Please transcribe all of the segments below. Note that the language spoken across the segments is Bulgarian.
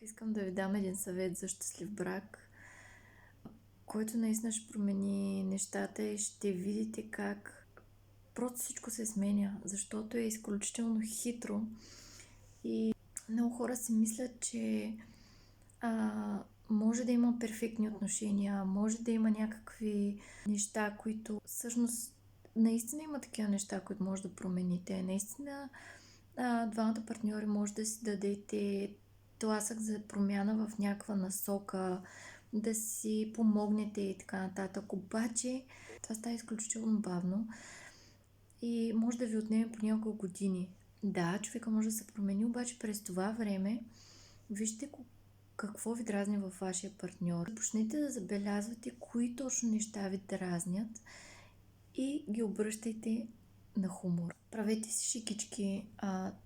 Искам да ви дам един съвет за щастлив брак, който наистина ще промени нещата и ще видите как просто всичко се сменя, защото е изключително хитро и много хора си мислят, че може да има перфектни отношения, може да има някакви неща, които всъщност наистина има такива неща, които може да промените. Наистина двамата партньори може да си дадете тласък за промяна в някаква насока, да си помогнете и така нататък. Обаче това става изключително бавно и може да ви отнеме по няколко години. Да, човека може да се промени, обаче през това време вижте какво ви дразни във вашия партньор. Почнете да забелязвате кои точно неща ви дразнят и ги обръщайте на хумор. Правете си шикички.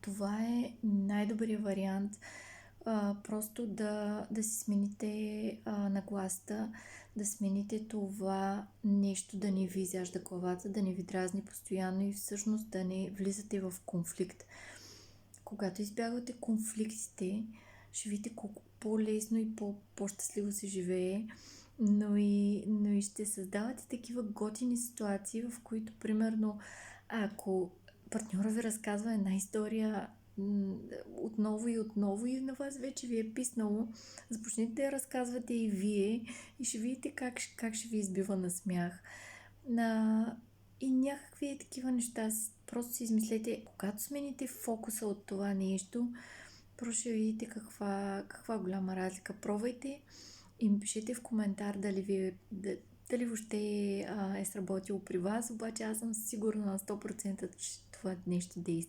Това е най-добрият вариант. Просто да си смените нагласта, да смените това нещо да не ви изяжда главата, да не ви дразни постоянно и всъщност да не влизате в конфликт. Когато избягвате конфликтите, ще видите колко по-лесно и по-щастливо се живее, но и ще създавате такива готини ситуации, в които, примерно, ако партньора ви разказва една история отново и на вас вече ви е писнало, започнете да я разказвате и вие и ще видите как ще ви избива на смях. И някакви такива неща. Просто си измислете, когато смените фокуса от това нещо, просто ще видите каква голяма разлика. Пробвайте и ми пишете в коментар дали въобще е сработило при вас, обаче аз съм сигурна на 100%, че това нещо действа.